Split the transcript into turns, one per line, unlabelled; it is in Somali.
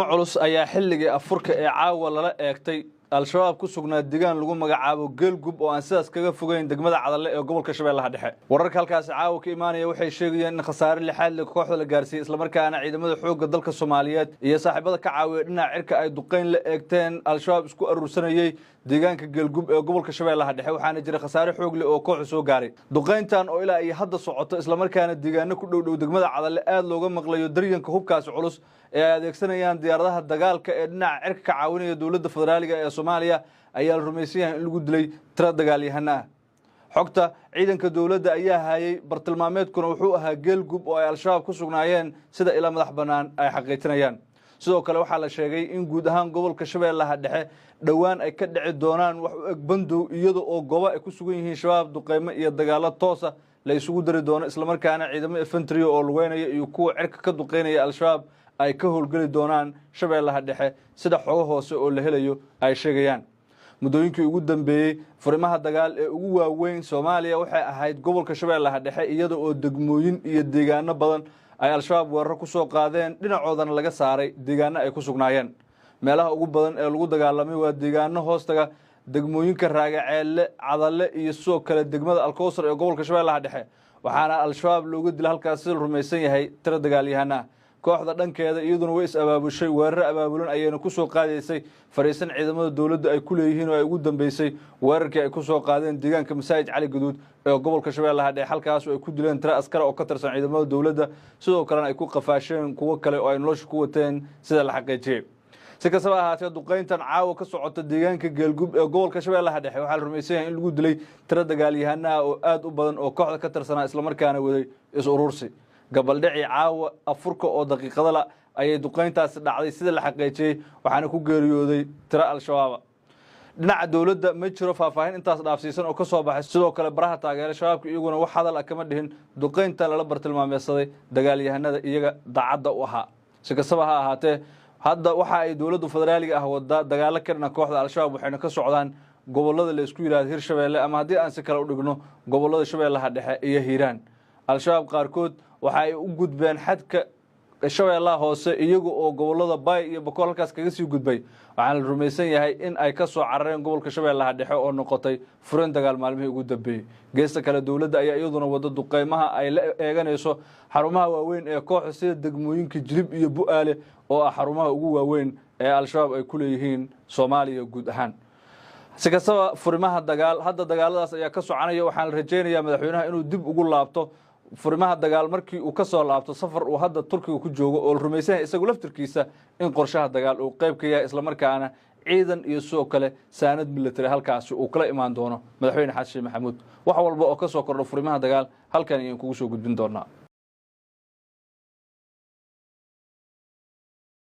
culus ayaa xilligii afurka ee caawa lala eegtay al-shabaab ku sugnaa deegaan lagu magacaabo geelgub oo aan sidaas kaga fogeyn degmada Cadalle ee gobolka Shabeellaha Dhexe. Wararka halkaas caawa ka imaanaya waxay sheegayaan in khasaare lixaad leh kooxda la gaarsiiyay isla markaana ciidamada xoogga dalka Soomaaliyeed iyo saaxiibada ka caawiya dhinaca cirka ay duqeyn la eegteen al-shabaab isku urursanayay deegaanka geelgub ee gobolka Shabeellaha Dhexe waxaana jira khasaare xoog leh oo kooxdu soo gaaray. Duqeyntan oo ilaa ay hadda socoto isla markaana deegaano ku dhow degmada Cadalle aad looga maqlayo daryanka hubkaas culus ee adeegsanayaan diyaaradaha dagaalka ee dhinaca cirka ka caawinaya dawladda federaaliga ee Soomaaliya ayaa la rumaysan yahay in lagu dilay tiro dagaalyahana xogta ciidanka dawladda ayaa hayay bartilmaameedkuna wuxuu ahaa geelgub oo ay al-shabaab ku sugnaayeen sida ila madax banaan ay xaqiijinayaan. sidoo kale waxaa la sheegay in guud ahaan gobolka Shabeellaha Dhexe dhawaan ay ka dhici doonaan wax u eg bandow iyadoo oo goobo ay ku sugan yihiin shabaab duqeymo iyo dagaalo toos ah la isugu dari doono isla markaana ciidamada infantry oo lugeynaya iyo kuwa cirka ka duqeynaya al-shabaab ay ka howlgali doonaan Shabeellaha Dhexe sida xogo hoose oo la helayo ay sheegayaan. muddooyinkii ugu dambeeyay furimaha dagaal ee ugu waaweyn Soomaaliya waxay ahayd gobolka Shabeellaha Dhexe iyadoo oo degmooyin iyo deegaano badan ay al-shabaab weerar ku soo qaadeen dhinacoodana laga saaray deegaano ay ku sugnaayeen. meelaha ugu badan ee lagu dagaalamay waa deegaano hoostaga degmooyinka Raagaceelle, Cadalle iyo sidoo kale degmada Alkoosar ee gobolka Shabeellaha Dhexe waxaana al-shabaab looga dilay halkaas si rumaysan yahay tiro dagaalyahana. kooxda dhankeeda iyaduna way is abaabushay weerar abaabulan ayayna ku soo qaadaysay fariisan ciidamada dawladda ay ku leeyihiin oo ay ugu dambeysay weerarkii ay ku soo qaadeen deegaanka Masaajid Cali Gaduud ee gobolka Shabeellaha Dhexe halkaas oo ay ku dileen tiro askar oo ka tirsan ciidamada dawladda sidoo kalena ay ku qafaasheen kuwa kale oo ay nolosha ku wateen sida la xaqiijiyay. si kastaba ahaatee duqeyntan caawa ka socota deegaanka geelgub ee gobolka Shabeellaha Dhexe waxaa la rumaysan yahay in lagu dilay tiro dagaalyahana oo aad u badan oo kooxda ka tirsanaa isla markaana waday is urursi. gabaldhici caawa afurka oo daqiiqada la ayay duqeyntaasi dhacday sida la xaqiijiyay waxaana ku geeriyooday tiro al-shabaab. dhinaca dawladda ma jiro faahfaahin intaas dhaafsiisan oo ka soo baxay sidoo kale baraha taageera shabaabka iyaguna wax hadal ah kama dhihin duqeynta lala bartilmaameedsaday dagaalyahanada iyaga daacadda u ahaa. si kastaba ha ahaatee hadda waxa ay dawladda federaaliga ah wada dagaalo ka dhana kooxda al-shabaab waxayna ka socdaan gobolada la isku yiraahdo Hirshabeelle ama haddii aan si kale u dhigno gobolada Shabeellaha Dhexe iyo Hiiraan. al-shabaab qaarkood waxa ay u gudbeen xadka Shabeellaha Hoose iyaga oo gobolada Bay iyo Boqol halkaas kaga sii gudbay waxaan la rumaysan yahay in ay ka soo carareen gobolka Shabeellaha Dhexe oo noqotay furan dagaal maalmihii ugu dambeeyay. geesta kale dawladda ayaa iyaduna wada duqeymaha ay la eeganayso xarumaha waaweyn ee kooxda sida degmooyinka Jilib iyo Bu'aale oo ah xarumaha ugu waaweyn ee al-shabaab ay ku leeyihiin Soomaaliya guud ahaan. si kastaba furimaha dagaal hadda dagaaladaas ayaa ka soconaya waxaan la rajeynayaa madaxweynaha inuu dib ugu laabto furimaha dagaal markii uu ka soo laabto safar uu hadda Turkiga ku joogo oo rumaysan isagu laftirkiisa in qorshaha dagaal uu qayb ka yahay isla markaana ciidan iyo soo kale saanad military halkaas uu kala imaan doono madaxweyne Xasan Maxamuud. wax walba oo ka soo kordho furimaha dagaal halkan ayaan kugu soo gudbin doonaa.